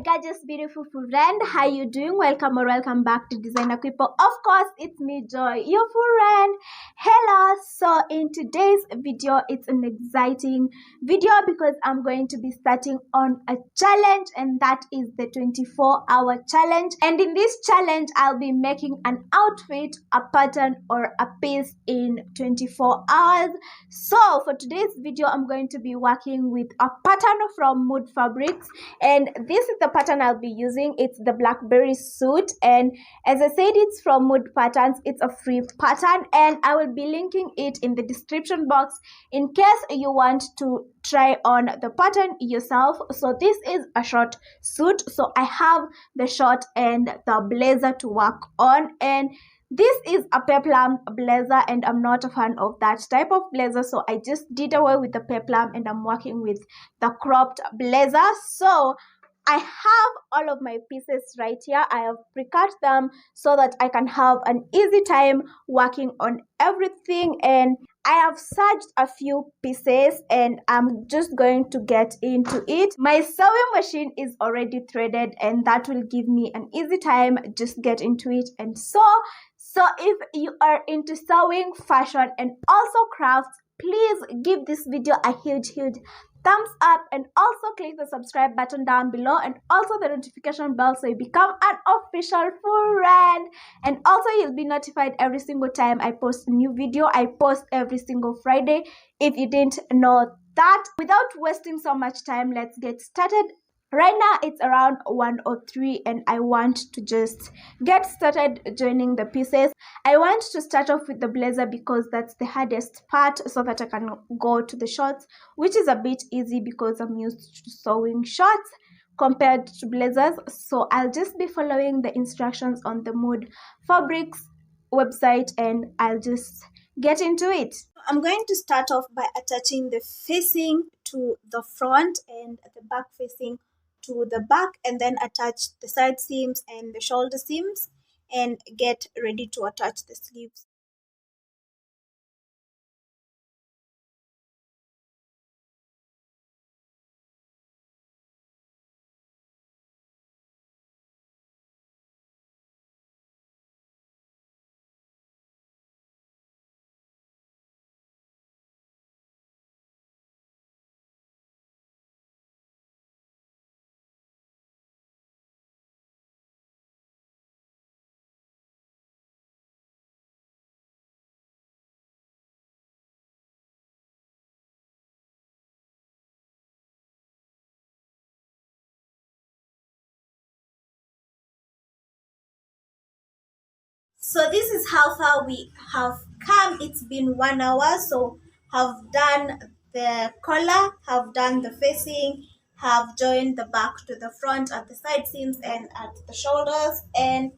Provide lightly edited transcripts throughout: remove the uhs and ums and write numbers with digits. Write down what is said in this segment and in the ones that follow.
gorgeous, beautiful friend. How you doing? Welcome or welcome back to Designerquipo. Of course, it's me, Joy, your friend. Hello. So in today's video, it's an exciting video because I'm going to be starting on a challenge, and that is the 24-hour challenge. And in this challenge, I'll be making an outfit, a pattern, or a piece in 24 hours. So for today's video, I'm going to be working with a pattern from Mood Fabrics, and this is the pattern I'll be using. It's the blackberry suit, and as I said, it's from Mood Patterns. It's a free pattern, and I will be linking it in the description box in case you want to try on the pattern yourself. So this is a short suit, so I have the short and the blazer to work on, and this is a peplum blazer, and I'm not a fan of that type of blazer, so I just did away with the peplum and I'm working with the cropped blazer. So I have all of my pieces right here. I have pre-cut them so that I can have an easy time working on everything, and I have searched a few pieces and I'm just going to get into it. My sewing machine is already threaded, and that will give me an easy time. Just get into it and sew. So if you are into sewing, fashion, and also crafts, please give this video a huge thumbs up, and also click the subscribe button down below, and also the notification bell so you become an official friend. And also you'll be notified every single time I post a new video. I post every single Friday, if you didn't know that. Without wasting so much time, let's get started. Right now it's around 1:03 and I want to just get started joining the pieces. I want to start off with the blazer because that's the hardest part, so that I can go to the shorts, which is a bit easy because I'm used to sewing shorts compared to blazers. So I'll just be following the instructions on the Mood Fabrics website and I'll just get into it. I'm going to start off by attaching the facing to the front and the back facing to the back, and then attach the side seams and the shoulder seams and get ready to attach the sleeves. So this is how far we have come. It's been 1 hour, so have done the collar, have done the facing, have joined the back to the front at the side seams and at the shoulders, and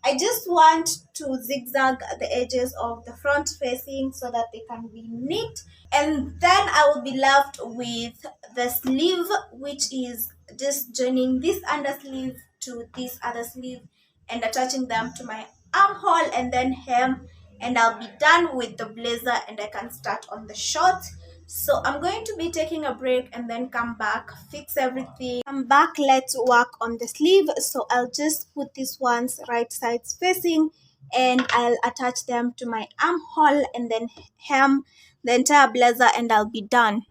I just want to zigzag the edges of the front facing so that they can be neat, and then I will be left with the sleeve, which is just joining this undersleeve to this other sleeve and attaching them to my armhole and then hem, and I'll be done with the blazer and I can start on the shorts. So I'm going to be taking a break and then come back, fix everything, come back, let's work on the sleeve. So I'll just put these ones right sides facing and I'll attach them to my armhole and then hem the entire blazer and I'll be done.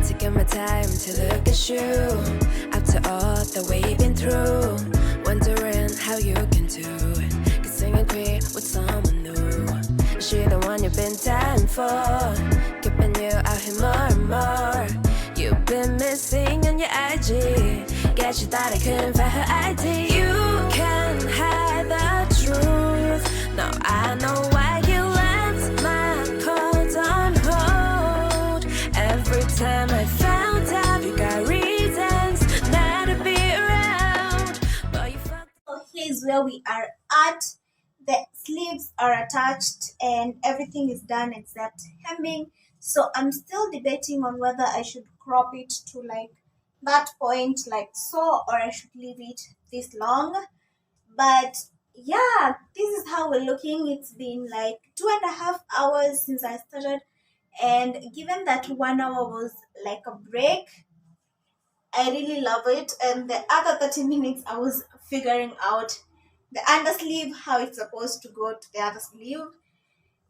Taking my time to look at you after all that we've been through, wondering how you can do it, kissing and queer with someone new. Is she the one you've been dying for, keeping you out here more and more? You've been missing on your IG, guess you thought I couldn't find her ID. You can't hide the truth, now I know why you left my calls on hold. Every time I found out you got reasons not to be around, but you fucked. So here's where we are at. The sleeves are attached and everything is done except hemming. So I'm still debating on whether I should crop it to like that point, like so, or I should leave it this long. But yeah, this is how we're looking. It's been like 2.5 hours since I started, and given that 1 hour was like a break, I really love it. And the other 30 minutes, I was figuring out the undersleeve, how it's supposed to go to the other sleeve.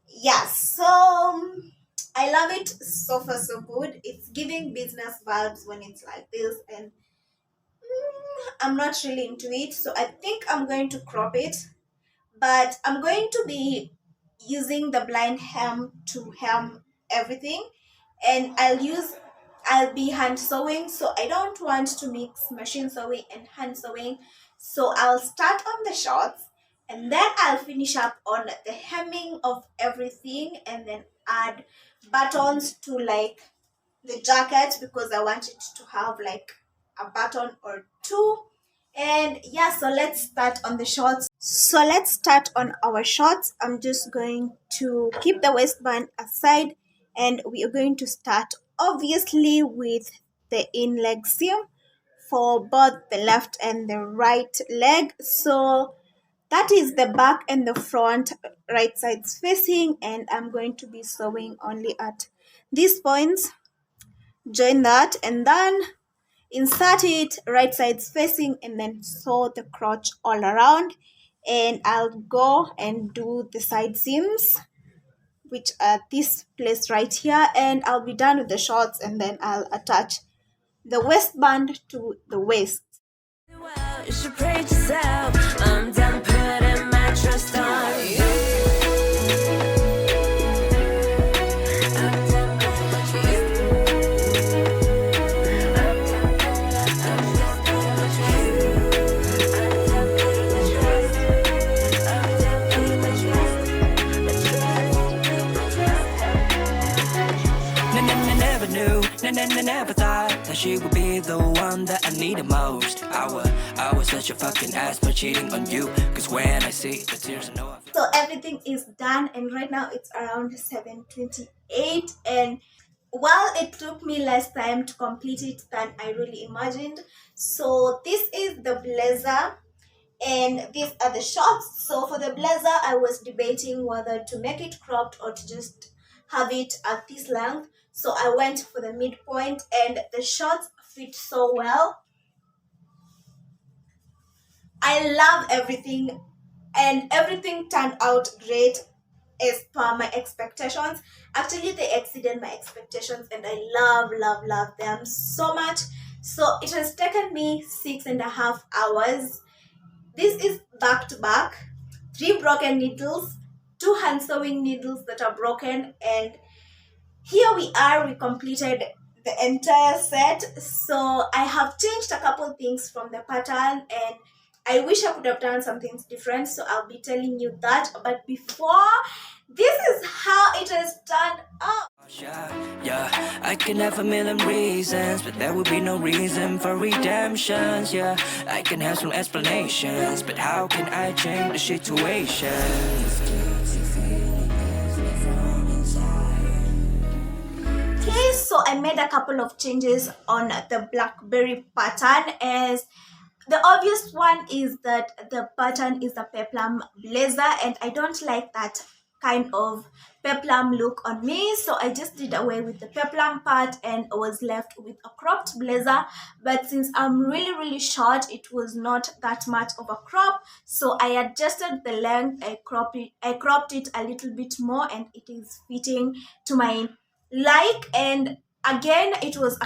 Yes, so I love it so far, so good. It's giving business vibes when it's like this, and I'm not really into it, so I think I'm going to crop it. But I'm going to be using the blind hem to hem everything, and I'll be hand sewing, so I don't want to mix machine sewing and hand sewing. So I'll start on the shorts, and then I'll finish up on the hemming of everything, and then add buttons to like the jacket, because I want it to have like a button or two. And yeah, so let's start on the shorts. So let's start on our shorts. I'm just going to keep the waistband aside, and we are going to start obviously with the in leg seam for both the left and the right leg. So that is the back and the front, right sides facing, and I'm going to be sewing only at these points. Join that, and then insert it right sides facing, and then sew the crotch all around. And I'll go and do the side seams, which are this place right here, and I'll be done with the shorts, and then I'll attach the waistband to the waist. Well, you should praise yourself. I'm done putting my trust on you. Never knew, never thought that she would be the one that I need the most. I was such a fucking ass for cheating on you. Cause when I see the tears, I know I feel. So everything is done, and right now it's around 7:28, and while it took me less time to complete it than I really imagined. So this is the blazer, and these are the shorts. So for the blazer, I was debating whether to make it cropped or to just have it at this length. So I went for the midpoint, and the shorts fit so well. I love everything, and everything turned out great as per my expectations. Actually, they exceeded my expectations, and I love them so much. So it has taken me 6.5 hours. This is back to back, 3 broken needles, 2 hand sewing needles that are broken, and here we are. We completed the entire set. So I have changed a couple things from the pattern, and I wish I could have done some things different, so I'll be telling you that. But before, this is how it has turned out. Yeah, I can have a million reasons, but there would be no reason for redemptions. Yeah, I can have some explanations, but how can I change the situation? Okay, so I made a couple of changes on the blackberry pattern. As the obvious one is that the pattern is a peplum blazer, and I don't like that kind of peplum look on me, so I just did away with the peplum part and was left with a cropped blazer. But since I'm really short, it was not that much of a crop, so I adjusted the length. I cropped it a little bit more, and it is fitting to my like. And again, it was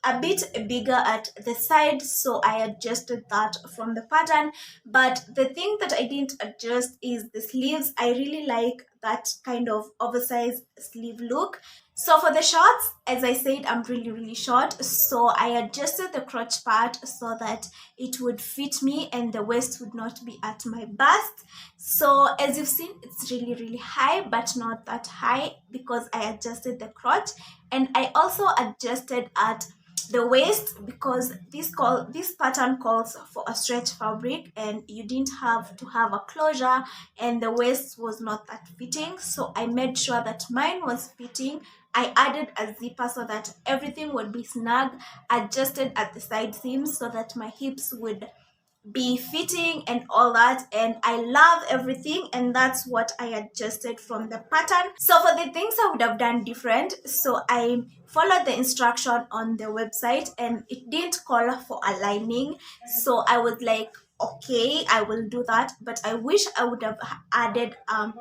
a bit bigger at the side, so I adjusted that from the pattern. But the thing that I didn't adjust is the sleeves. I really like that kind of oversized sleeve look. So for the shorts, as I said, I'm really short, so I adjusted the crotch part so that it would fit me and the waist would not be at my bust. So as you've seen, it's really high, but not that high, because I adjusted the crotch. And I also adjusted at the waist, because this pattern calls for a stretch fabric, and you didn't have to have a closure, and the waist was not that fitting, so I made sure that mine was fitting I added a zipper so that everything would be snug, adjusted at the side seams so that my hips would be fitting and all that, and I love everything, and that's what I adjusted from the pattern. So for the things I would have done different, so I followed the instruction on the website and it didn't call for a lining, so I was like, okay, I will do that, but I wish I would have added a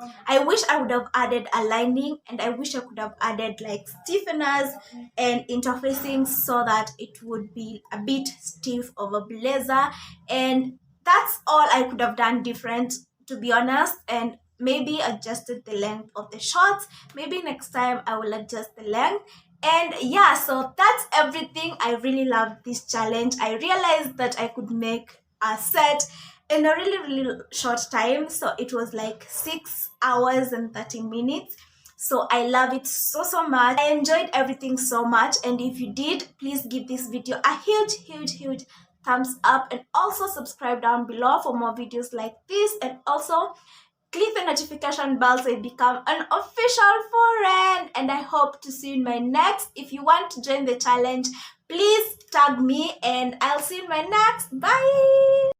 lining, and I wish I could have added like stiffeners and interfacing so that it would be a bit stiff of a blazer. And that's all I could have done different, to be honest, and maybe adjusted the length of the shorts. Maybe next time I will adjust the length. And yeah, so that's everything. I really loved this challenge. I realized that I could make a set in a really short time, so it was like 6 hours and 30 minutes. So I love it so much. I enjoyed everything so much, and if you did, please give this video a huge thumbs up, and also subscribe down below for more videos like this, and also click the notification bell so you become an official friend. And I hope to see you in my next. If you want to join the challenge, please tag me, and I'll see you in my next. Bye.